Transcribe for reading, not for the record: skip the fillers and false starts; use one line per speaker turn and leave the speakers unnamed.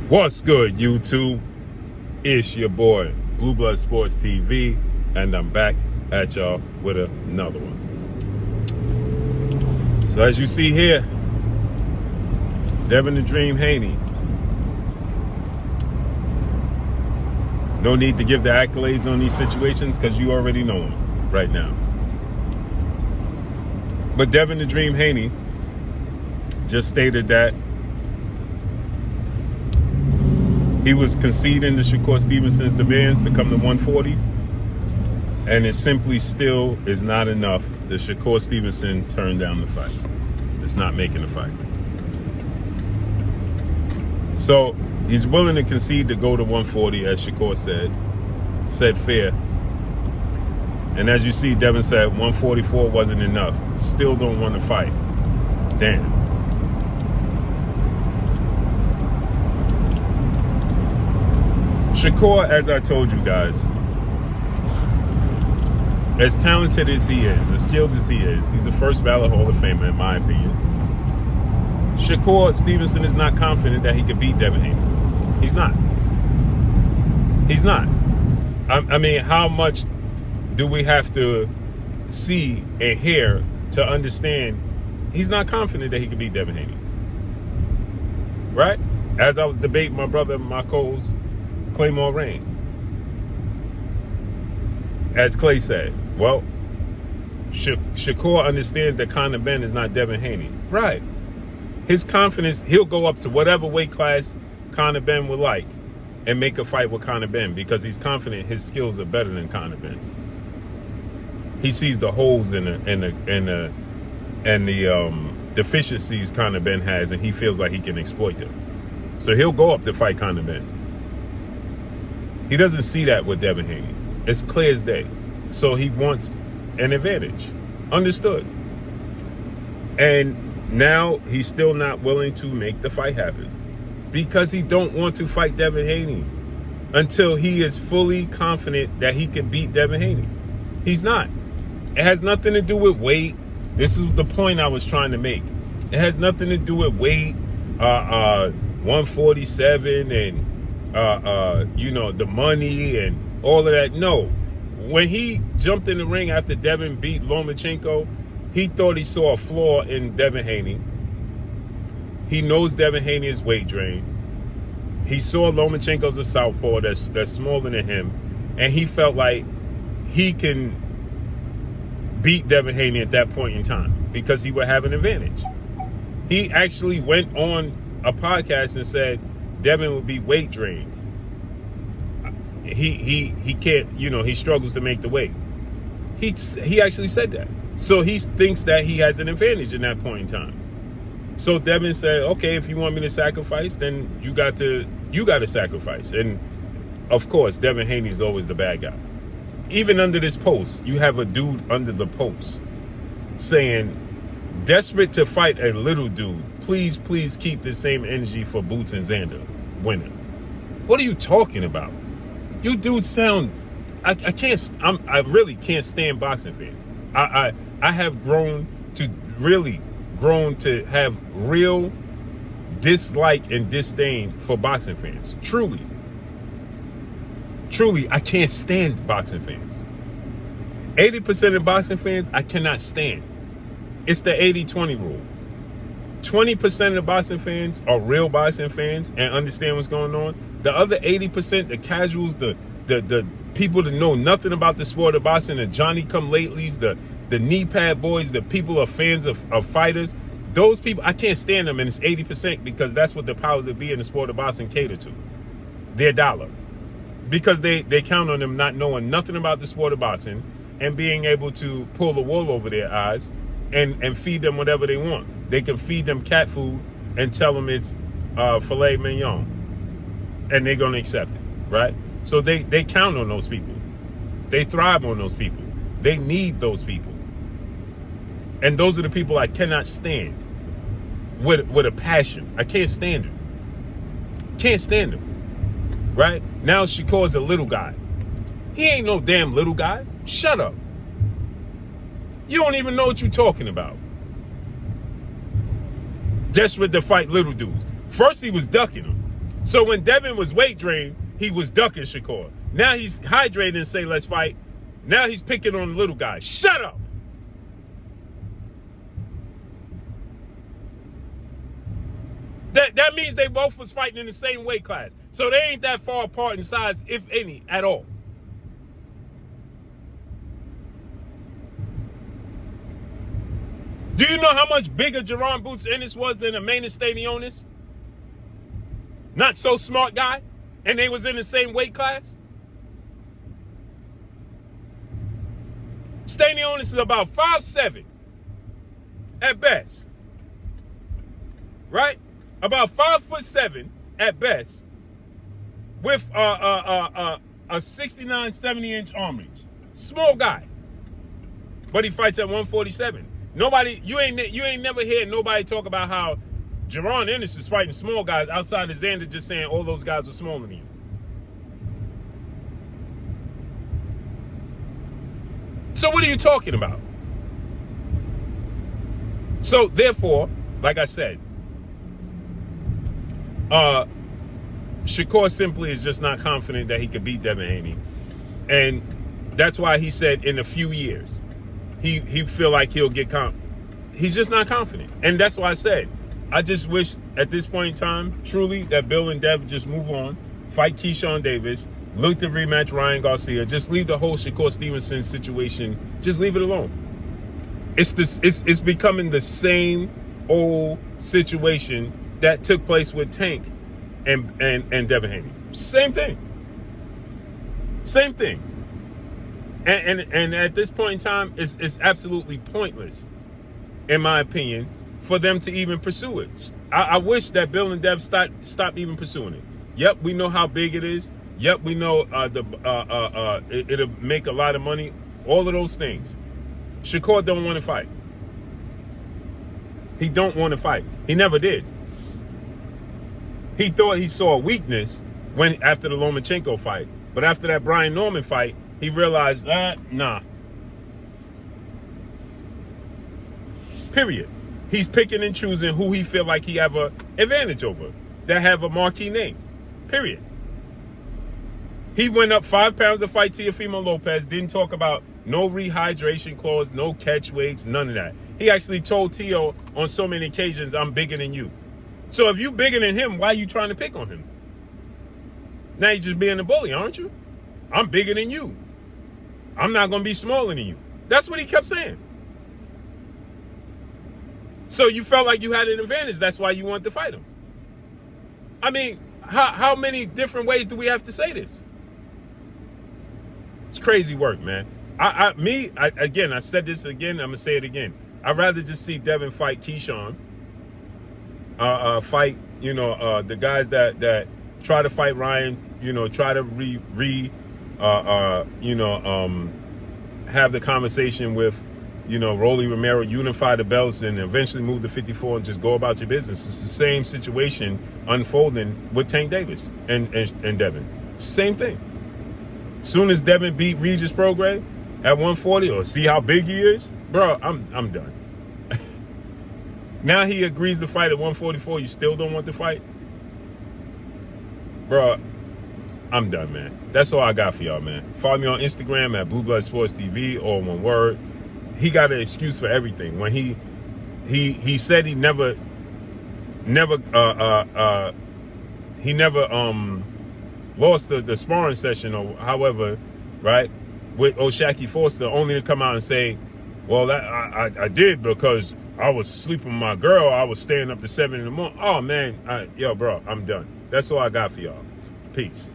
What's good, YouTube? It's your boy, Blue Blood Sports TV, and I'm back at y'all with another one. So as you see here, Devin the Dream Haney. No need to give the accolades on these situations because you already know them right now. But Devin the Dream Haney just stated that he was conceding to Shakur Stevenson's demands to come to 140, and it simply still is not enough that Shakur Stevenson turned down the fight. It's not making the fight. So he's willing to concede to go to 140, as Shakur said fair. And as you see, Devin said 144 wasn't enough. Still don't want to fight. Damn. Shakur, as I told you guys, as talented as he is, as skilled as he is, he's the first ballot Hall of Famer in my opinion. Shakur Stevenson is not confident that he could beat Devin Haney. He's not. He's not. I mean, how much do we have to see and hear to understand he's not confident that he could beat Devin Haney? Right? As I was debating my brother, my co-host, Claymore Rain. As Clay said, well, Shakur understands that Conor Benn is not Devin Haney. Right. His confidence, he'll go up to whatever weight class Conor Benn would like and make a fight with Conor Benn because he's confident his skills are better than Conor Benn's. He sees the holes in the deficiencies Conor Benn has, and he feels like he can exploit them. So he'll go up to fight Conor Benn. He doesn't see that with Devin Haney. It's clear as day. So he wants an advantage. Understood. And now he's still not willing to make the fight happen because he don't want to fight Devin Haney until he is fully confident that he can beat Devin Haney. He's not. It has nothing to do with weight. This is the point I was trying to make. It has nothing to do with weight, 147 and the money and all of that. No. When he jumped in the ring after Devin beat Lomachenko, he thought he saw a flaw in Devin Haney. He knows Devin Haney is weight drained. He saw Lomachenko's a southpaw that's smaller than him, and he felt like he can beat Devin Haney at that point in time because he would have an advantage. He actually went on a podcast and said Devin would be weight drained. He can't, he struggles to make the weight. He actually said that. So he thinks that he has an advantage in that point in time. So Devin said, okay, if you want me to sacrifice, then you got to sacrifice. And of course, Devin Haney is always the bad guy. Even under this post, you have a dude under the post saying, desperate to fight a little dude. Please keep the same energy for Boots and Xander winning. What are you talking about? You dudes sound, I really can't stand boxing fans. I have grown to have real dislike and disdain for boxing fans. Truly, I can't stand boxing fans. 80% of boxing fans, I cannot stand. It's the 80-20 rule. 20% of the boxing fans are real boxing fans and understand what's going on. The other 80%, the casuals, the people that know nothing about the sport of boxing, the Johnny-come-latelys, the knee pad boys, the people who are fans of fighters, those people, I can't stand them, and it's 80% because that's what the powers that be in the sport of boxing cater to. Their dollar. Because they count on them not knowing nothing about the sport of boxing and being able to pull the wool over their eyes and feed them whatever they want. They can feed them cat food and tell them it's filet mignon, and they're going to accept it, right? So they count on those people. They thrive on those people. They need those people. And those are the people I cannot stand with a passion. I can't stand them. Can't stand them. Right? Now Shakur's a little guy. He ain't no damn little guy. Shut up. You don't even know what you're talking about. Desperate to fight little dudes. First he was ducking them. So when Devin was weight drained, he was ducking Shakur. Now he's hydrated and say, let's fight. Now he's picking on the little guy. Shut up. That means they both was fighting in the same weight class. So they ain't that far apart in size, if any, at all. Do you know how much bigger Jerron Boots Ennis was than Amanda Stanionis? Not so smart guy. And they was in the same weight class? Stanionis is about 5'7" at best. Right? About 5'7" at best, with a 69, 70-inch arm reach. Small guy, but he fights at 147. Nobody, you ain't never hear nobody talk about how Jerron Ennis is fighting small guys outside of Xander just saying all those guys are smaller than you. So what are you talking about? So therefore, like I said, Shakur simply is just not confident that he could beat Devin Haney. And that's why he said in a few years, he feel like he'll get he's just not confident. And that's why I said, I just wish at this point in time, truly, that Bill and Devin just move on, fight Keyshawn Davis, look to rematch Ryan Garcia, just leave the whole Shakur Stevenson situation, just leave it alone. It's becoming the same old situation that took place with Tank and Devin Haney. Same thing. And at this point in time, it's absolutely pointless, in my opinion, for them to even pursue it. I wish that Bill and Dev stop even pursuing it. Yep, we know how big it is. Yep, we know it'll make a lot of money. All of those things. Shakur don't want to fight. He don't want to fight. He never did. He thought he saw a weakness after the Lomachenko fight. But after that Brian Norman fight, he realized, nah. Period. He's picking and choosing who he feel like he have a advantage over, that have a marquee name. Period. He went up 5 pounds to fight Teofimo Lopez, didn't talk about no rehydration clause, no catch weights, none of that. He actually told Teo on so many occasions, I'm bigger than you. So if you bigger than him, why are you trying to pick on him? Now you're just being a bully, aren't you? I'm bigger than you. I'm not going to be smaller than you. That's what he kept saying. So you felt like you had an advantage. That's why you wanted to fight him. I mean, how many different ways do we have to say this? It's crazy work, man. Again, I said this again, I'm going to say it again. I'd rather just see Devin fight Keyshawn. Fight, the guys that try to fight Ryan, try to have the conversation with, Rolly Romero, unify the belts and eventually move to 54 and just go about your business. It's the same situation unfolding with Tank Davis and Devin. Same thing. Soon as Devin beat Regis Prograis at 140 or see how big he is, bro, I'm done. Now he agrees to fight at 144. You still don't want to fight? Bro, I'm done, man. That's all I got for y'all, man. Follow me on Instagram at Blue Blood Sports TV, all one word. He got an excuse for everything. When he said he never lost the sparring session or however, right, with O'Shaquie Foster, only to come out and say, well, I did because I was sleeping with my girl. I was staying up to 7 in the morning. Oh, man. Bro, I'm done. That's all I got for y'all. Peace.